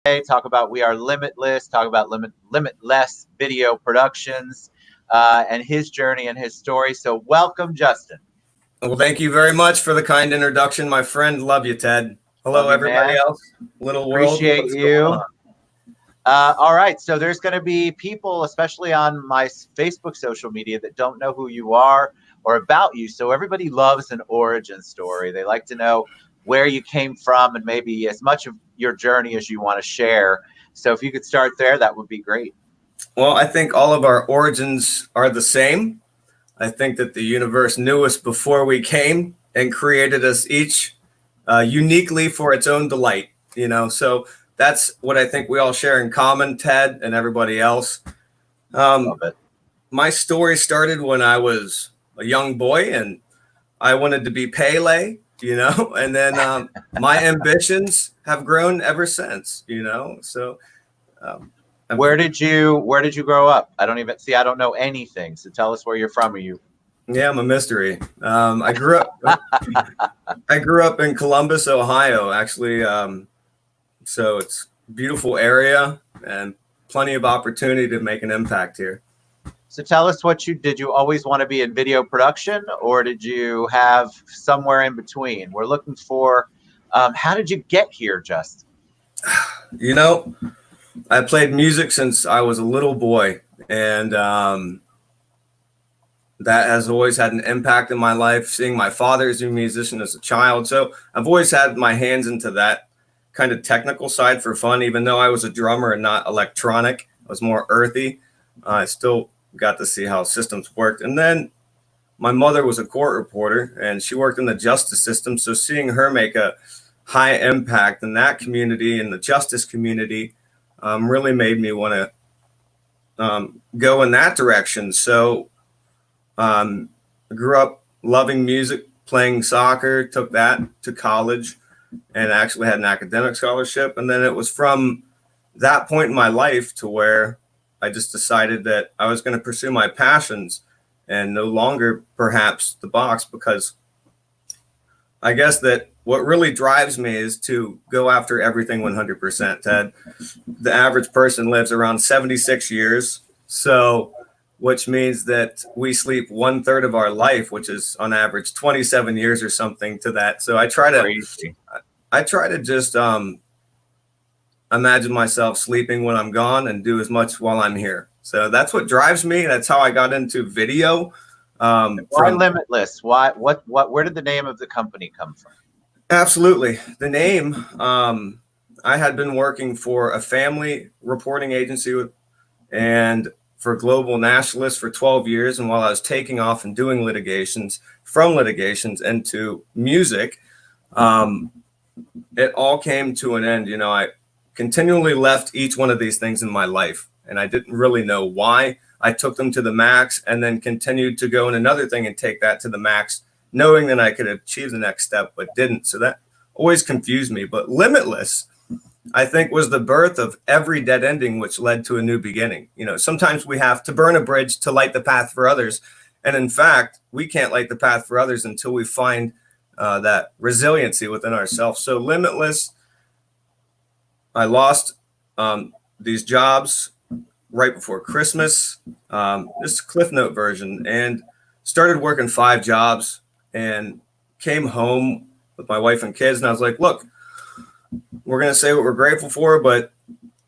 today, talk about We Are Limitless, talk about Limitless Video Productions, and his journey and his story. So welcome, Justin. Well, thank you very much for the kind introduction, my friend. Love you, Ted. Hello, Love you, everybody man. else. Little world. Appreciate What's you. going on? All right, so there's going to be people, especially on my Facebook social media, that don't know who you are or about you. So everybody loves an origin story. They like to know where you came from and maybe as much of your journey as you want to share. So if you could start there, that would be great. Well, I think all of our origins are the same. I think that the universe knew us before we came and created us each uniquely for its own delight, So that's what I think we all share in common, Ted and everybody else. Love it. My story started when I was a young boy and I wanted to be Pele, and then my ambitions have grown ever since, So where did you grow up? I don't know anything. So tell us where you're from. Are you? Yeah, I'm a mystery. I grew up in Columbus, Ohio, actually. So it's a beautiful area and plenty of opportunity to make an impact here. So tell us did you always want to be in video production, or did you have somewhere in between? We're looking for, how did you get here, Justin? I played music since I was a little boy, and that has always had an impact in my life, seeing my father as a musician as a child. So I've always had my hands into that kind of technical side for fun, even though I was a drummer and not electronic. I was more earthy. I still got to see how systems worked. And then my mother was a court reporter and she worked in the justice system. So seeing her make a high impact in that community, in the justice community, really made me want to go in that direction. So I grew up loving music, playing soccer, took that to college and actually had an academic scholarship. And then it was from that point in my life to where I just decided that I was going to pursue my passions and no longer perhaps the box, because I guess that what really drives me is to go after everything 100%, Ted. The average person lives around 76 years. So which means that we sleep 1/3 of our life, which is on average 27 years or something to that. So I try to just imagine myself sleeping when I'm gone and do as much while I'm here. So that's what drives me. That's how I got into video. Why Limitless? Where did the name of the company come from? Absolutely. The name, I had been working for a family reporting agency and for global nationalists for 12 years. And while I was taking off and doing from litigations into music, it all came to an end. I continually left each one of these things in my life, and I didn't really know why. I took them to the max and then continued to go in another thing and take that to the max, knowing that I could achieve the next step, but didn't. So that always confused me. But Limitless, I think, was the birth of every dead ending, which led to a new beginning. Sometimes we have to burn a bridge to light the path for others. And in fact, we can't light the path for others until we find that resiliency within ourselves. So Limitless, I lost these jobs right before Christmas, this Cliff Note version, and started working 5 jobs and came home with my wife and kids. And I was like, look, we're going to say what we're grateful for, but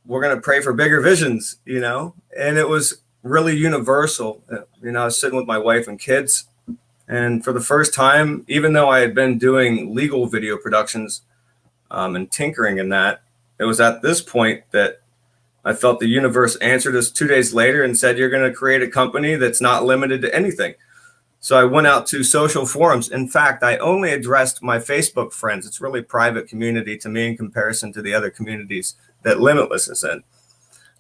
we're going to pray for bigger visions, and it was really universal. I was sitting with my wife and kids, and for the first time, even though I had been doing legal video productions and tinkering in that, it was at this point that I felt the universe answered us 2 days later and said, you're going to create a company that's not limited to anything. So I went out to social forums. In fact, I only addressed my Facebook friends. It's really private community to me in comparison to the other communities that Limitless is in.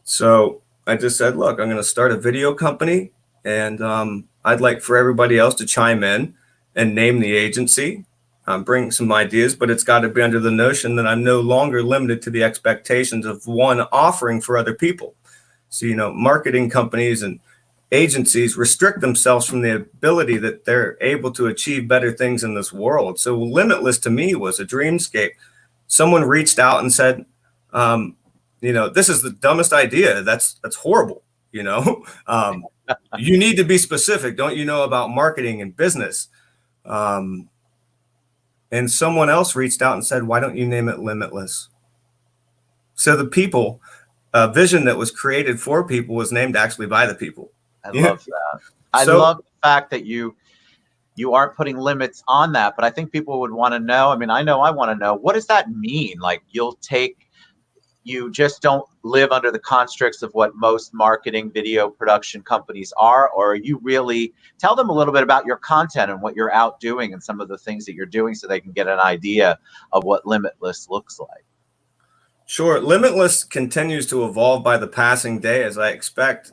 So I just said, look, I'm going to start a video company, and I'd like for everybody else to chime in and name the agency, bring some ideas, but it's got to be under the notion that I'm no longer limited to the expectations of one offering for other people. So, marketing companies and agencies restrict themselves from the ability that they're able to achieve better things in this world. So Limitless to me was a dreamscape. Someone reached out and said, this is the dumbest idea. That's horrible. You need to be specific. Don't you know about marketing and business? And someone else reached out and said, why don't you name it Limitless? So the people, vision that was created for people was named actually by the people. I love that. I love the fact that you aren't putting limits on that, but I think people would want to know. I mean, I know I want to know, what does that mean? Like, you just don't live under the constructs of what most marketing video production companies are, or you really tell them a little bit about your content and what you're out doing and some of the things that you're doing so they can get an idea of what Limitless looks like. Sure. Limitless continues to evolve by the passing day, as I expect.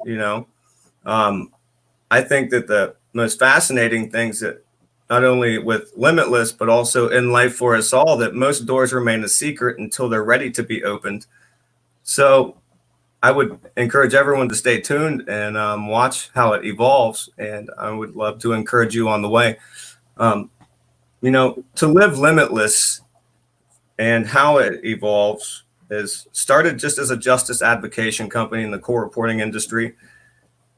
I think that the most fascinating things that not only with Limitless, but also in life for us all, that most doors remain a secret until they're ready to be opened. So I would encourage everyone to stay tuned and watch how it evolves. And I would love to encourage you on the way. To live limitless and how it evolves is started just as a justice advocacy company in the core reporting industry.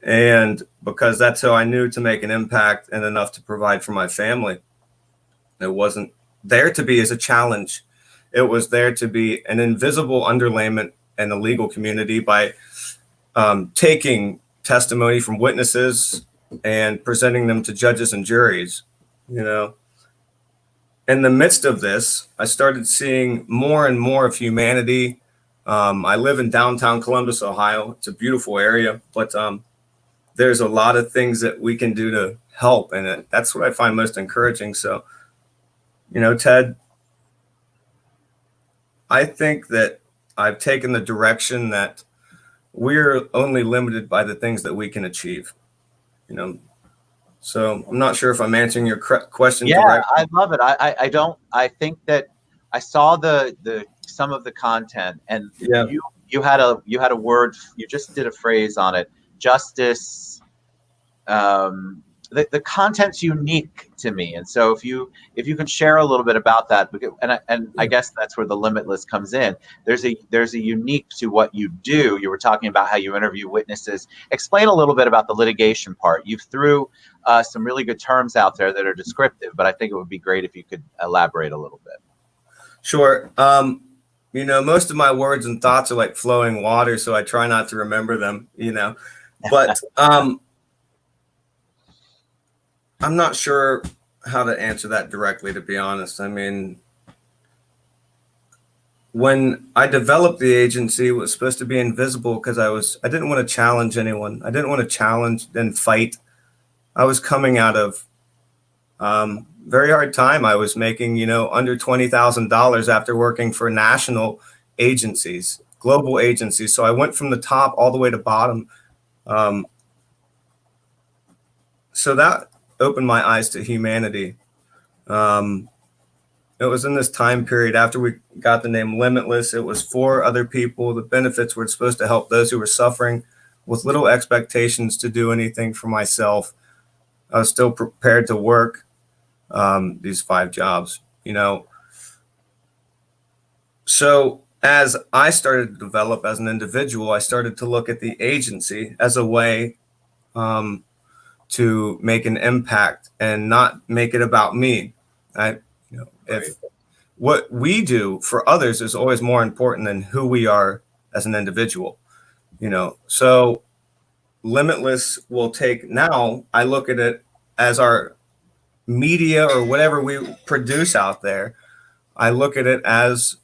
And because that's how I knew to make an impact and enough to provide for my family. It wasn't there to be as a challenge. It was there to be an invisible underlayment in the legal community by taking testimony from witnesses and presenting them to judges and juries. In the midst of this, I started seeing more and more of humanity. I live in downtown Columbus, Ohio. It's a beautiful area, but there's a lot of things that we can do to help. And that's what I find most encouraging. So, Ted, I think that I've taken the direction that we're only limited by the things that we can achieve, So I'm not sure if I'm answering your question. Yeah, directly. I love it. I think that I saw some of the content, and yeah. you had a word, you just did a phrase on it. Justice. The content's unique to me, and so if you can share a little bit about that, and I guess that's where the Limitless comes in. There's a unique to what you do. You were talking about how you interview witnesses. Explain a little bit about the litigation part. You threw some really good terms out there that are descriptive, but I think it would be great if you could elaborate a little bit. Sure. Most of my words and thoughts are like flowing water, so I try not to remember them. But I'm not sure how to answer that directly, to be honest. I mean, when I developed the agency, it was supposed to be invisible because I didn't want to challenge anyone. I didn't want to challenge and fight. I was coming out of very hard time. I was making, under $20,000 after working for national agencies, global agencies. So I went from the top all the way to bottom. So that opened my eyes to humanity. It was in this time period after we got the name Limitless. It was for other people. The benefits were supposed to help those who were suffering with little expectations to do anything for myself. I was still prepared to work these 5 jobs, So as I started to develop as an individual, I started to look at the agency as a way to make an impact and not make it about me. If what we do for others is always more important than who we are as an individual, so Limitless will take, now I look at it as our media or whatever we produce out there. I look at it as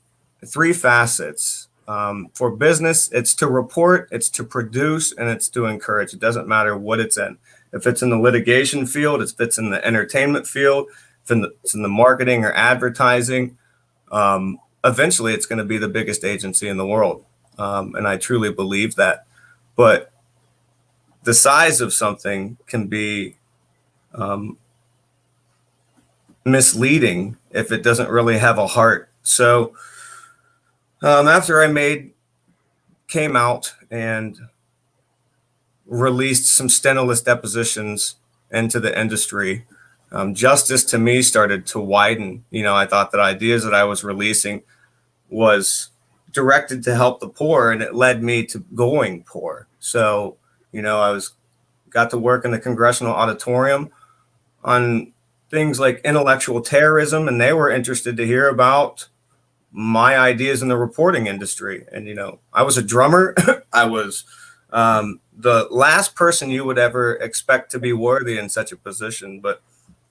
3 facets. For business, it's to report, it's to produce, and it's to encourage. It doesn't matter what it's in. If it's in the litigation field, if it's in the entertainment field, if it's in the marketing or advertising, eventually it's going to be the biggest agency in the world. And I truly believe that. But the size of something can be misleading if it doesn't really have a heart. So after I came out and released some stenoless depositions into the industry, justice to me started to widen. I thought that ideas that I was releasing was directed to help the poor, and it led me to going poor. So, I got to work in the Congressional Auditorium on things like intellectual terrorism, and they were interested to hear about my ideas in the reporting industry. And, I was a drummer. I was the last person you would ever expect to be worthy in such a position. But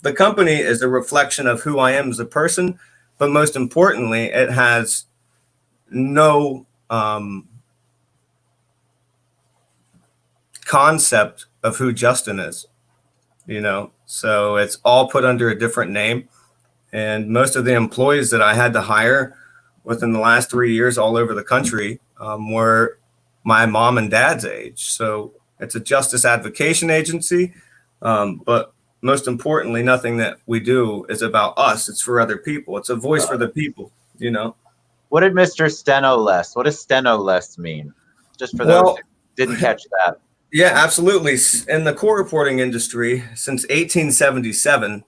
the company is a reflection of who I am as a person. But most importantly, it has no concept of who Justin is, so it's all put under a different name. And most of the employees that I had to hire within the last 3 years all over the country were my mom and dad's age. So it's a justice advocacy agency. But most importantly, nothing that we do is about us. It's for other people. It's a voice for the people, What did Mr. Stenoless? What does Stenoless mean? Just for those who didn't catch that. Yeah, absolutely. In the court reporting industry, since 1877,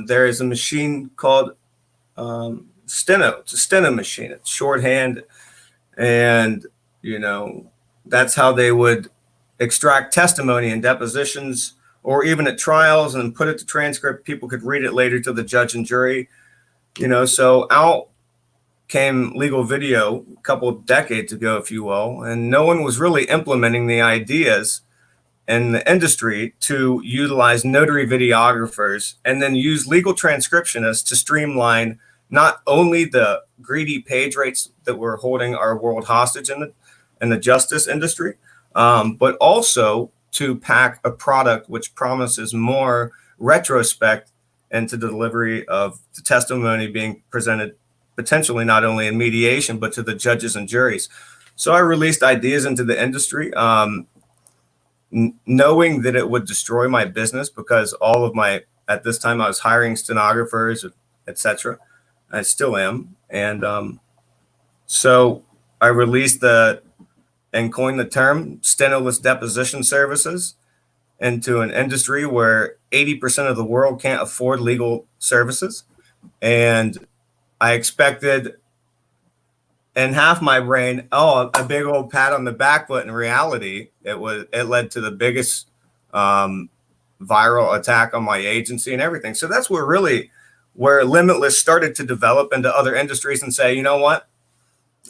there is a machine called steno. It's a steno machine. It's shorthand. And, that's how they would extract testimony in depositions or even at trials and put it to transcript. People could read it later to the judge and jury, so out came legal video a couple of decades ago, if you will, and no one was really implementing the ideas in the industry to utilize notary videographers and then use legal transcriptionists to streamline not only the greedy page rates that were holding our world hostage in the justice industry, but also to pack a product which promises more retrospect into the delivery of the testimony being presented potentially not only in mediation, but to the judges and juries. So I released ideas into the industry, knowing that it would destroy my business because at this time I was hiring stenographers, etc. I still am. And so I released and coined the term stenoless deposition services into an industry where 80% of the world can't afford legal services. And I expected in half my brain, a big old pat on the back, but in reality, it led to the biggest viral attack on my agency and everything. So that's where Limitless started to develop into other industries and say, you know what?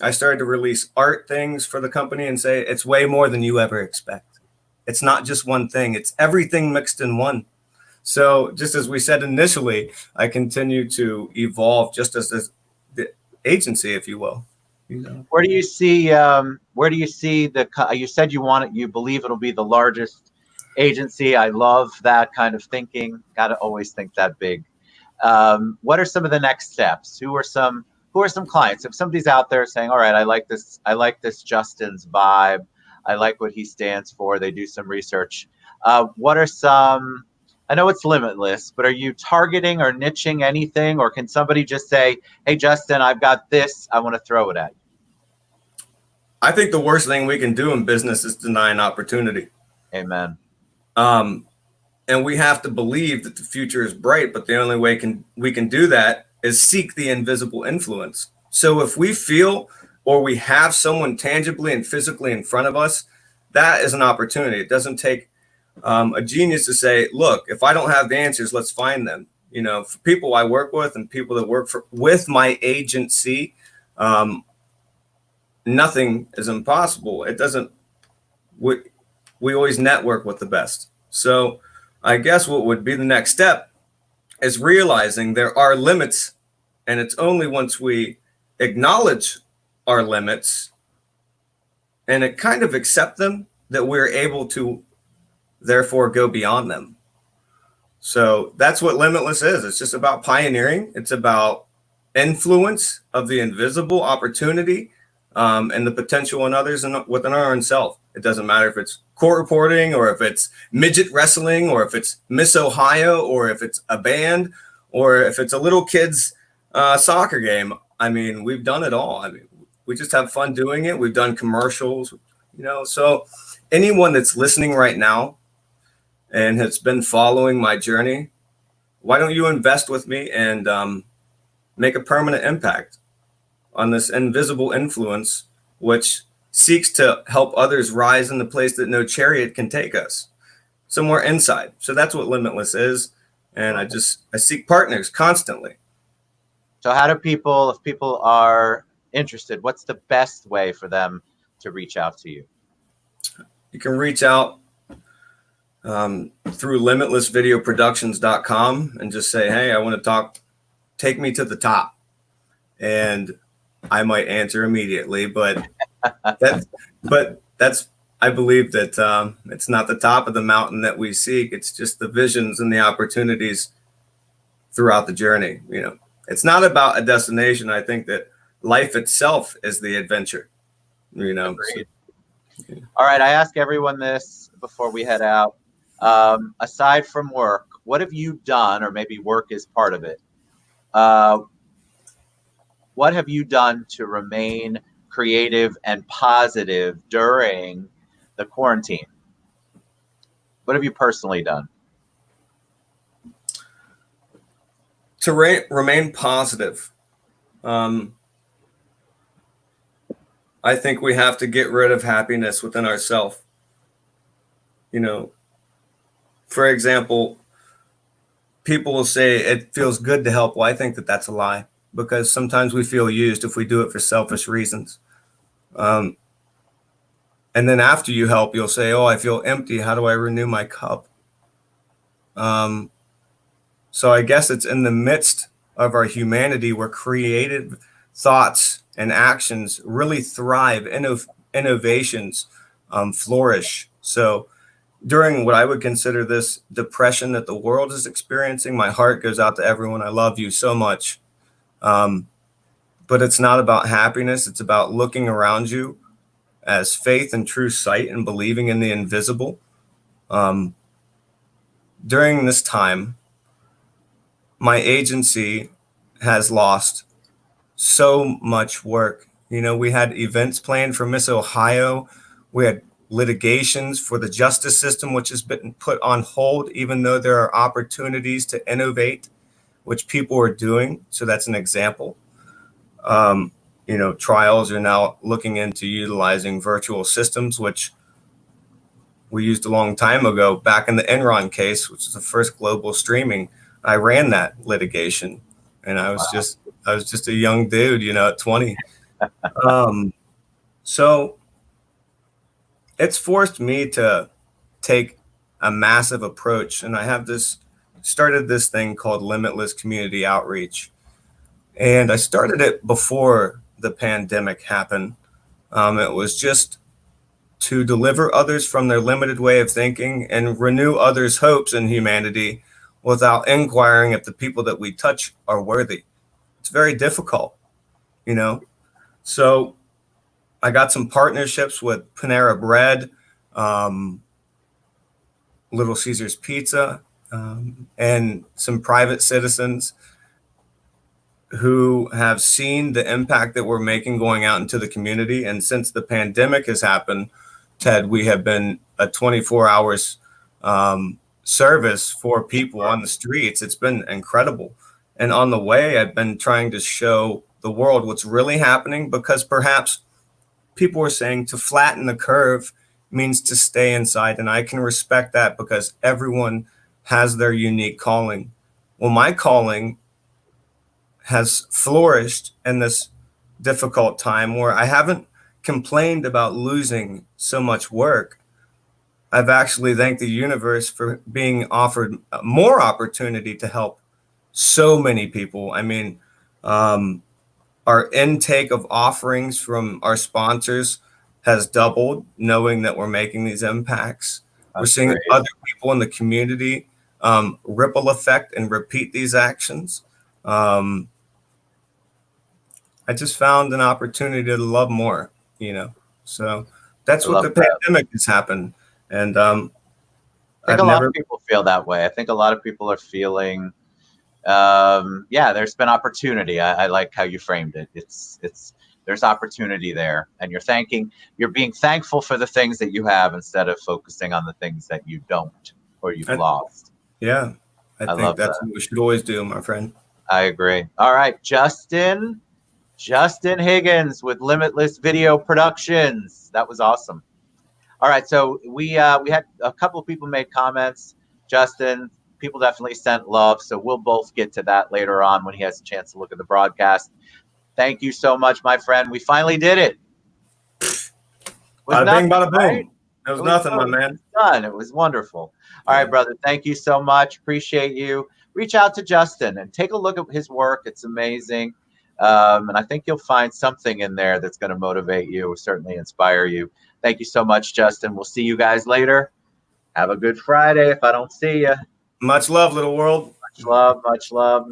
I started to release art things for the company and say, it's way more than you ever expect. It's not just one thing. It's everything mixed in one. So just as we said initially, I continue to evolve just as the agency, if you will. Where do you see you said you believe it'll be the largest agency. I love that kind of thinking. Got to always think that big. What are some of the next steps? Who are some clients? If somebody's out there saying, all right, I like this Justin's vibe, I like what he stands for, they do some research. What are some, I know it's limitless, but are you targeting or niching anything, or can somebody just say, hey, Justin, I've got this, I want to throw it at you? I think the worst thing we can do in business is deny an opportunity. Amen. And we have to believe that the future is bright, but the only way we can do that is seek the invisible influence. So if we feel or we have someone tangibly and physically in front of us, that is an opportunity. It doesn't take a genius to say, look, if I don't have the answers, let's find them. For people I work with and people that work with my agency, nothing is impossible. It doesn't, we always network with the best. So I guess what would be the next step is realizing there are limits, and it's only once we acknowledge our limits and kind of accept them that we're able to therefore go beyond them. So that's what Limitless is. It's just about pioneering. It's about influence of the invisible opportunity and the potential in others and within our own self. It doesn't matter if it's court reporting or if it's midget wrestling or if it's Miss Ohio or if it's a band or if it's a little kid's soccer game. I mean, we've done it all. I mean, we just have fun doing it. We've done commercials, so anyone that's listening right now and has been following my journey, why don't you invest with me and make a permanent impact? on this invisible influence, which seeks to help others rise in the place that no chariot can take us, somewhere inside. So that's what Limitless is. And I seek partners constantly. So how do people, if people are interested, what's the best way for them to reach out to you? You can reach out through limitlessvideoproductions.com and just say, hey, I want to talk, take me to the top. And I might answer immediately, but that's, I believe that it's not the top of the mountain that we seek. It's just the visions and the opportunities throughout the journey. You know, it's not about a destination. I think that life itself is the adventure, you know. So, yeah. All right. I ask everyone this before we head out. Aside from work, what have you done, or maybe work is part of it? What have you done to remain creative and positive during the quarantine? What have you personally done? To remain positive, I think we have to get rid of happiness within ourselves. You know, for example, people will say it feels good to help. Well, I think that that's a lie, because sometimes we feel used if we do it for selfish reasons. And then after you help, you'll say, oh, I feel empty. How do I renew my cup? So I guess it's in the midst of our humanity where creative thoughts and actions really thrive, innovations flourish. So during what I would consider this depression that the world is experiencing, my heart goes out to everyone. I love you so much. But it's not about happiness. It's about looking around you as faith and true sight and believing in the invisible. During this time, my agency has lost so much work. You know, we had events planned for Miss Ohio. We had litigations for the justice system, which has been put on hold, even though there are opportunities to innovate, which people are doing. So that's an example. You know, trials are now looking into utilizing virtual systems, which we used a long time ago. Back in the Enron case, which is the first global streaming, I ran that litigation, and I was just a young dude, you know, at 20. So it's forced me to take a massive approach, and I have started this thing called Limitless Community Outreach, and I started it before the pandemic happened. It was just to deliver others from their limited way of thinking and renew others' hopes in humanity without inquiring if the people that we touch are worthy. It's very difficult, you know. So I got some partnerships with Panera Bread, Little Caesars Pizza, and some private citizens who have seen the impact that we're making going out into the community. And since the pandemic has happened, Ted, we have been a 24 hours service for people on the streets. It's been incredible. And on the way, I've been trying to show the world what's really happening, because perhaps people are saying to flatten the curve means to stay inside. And I can respect that, because everyone has their unique calling. Well, my calling has flourished in this difficult time where I haven't complained about losing so much work. I've actually thanked the universe for being offered more opportunity to help so many people. I mean, our intake of offerings from our sponsors has doubled, knowing that we're making these impacts. We're seeing other people in the community ripple effect and repeat these actions. I just found an opportunity to love more, you know. So that's what the pandemic has happened. And I think a lot of people feel that way. I think a lot of people are feeling, yeah, there's been opportunity. I like how you framed it. There's opportunity there, and you're being thankful for the things that you have instead of focusing on the things that you don't or you've lost. Yeah, I think that's what we should always do, my friend. I agree. All right, Justin, Justin Higgins with Limitless Video Productions. That was awesome. All right, so we had a couple of people made comments. Justin, people definitely sent love, so we'll both get to that later on when he has a chance to look at the broadcast. Thank you so much, my friend. We finally did it. Was Bada bing, nothing, bada right? boom. It was nothing, my man. Done. It was wonderful. All right, brother. Thank you so much. Appreciate you. Reach out to Justin and take a look at his work. It's amazing. And I think you'll find something in there that's going to motivate you, certainly inspire you. Thank you so much, Justin. We'll see you guys later. Have a good Friday if I don't see you. Much love, little world. Much love. Much love.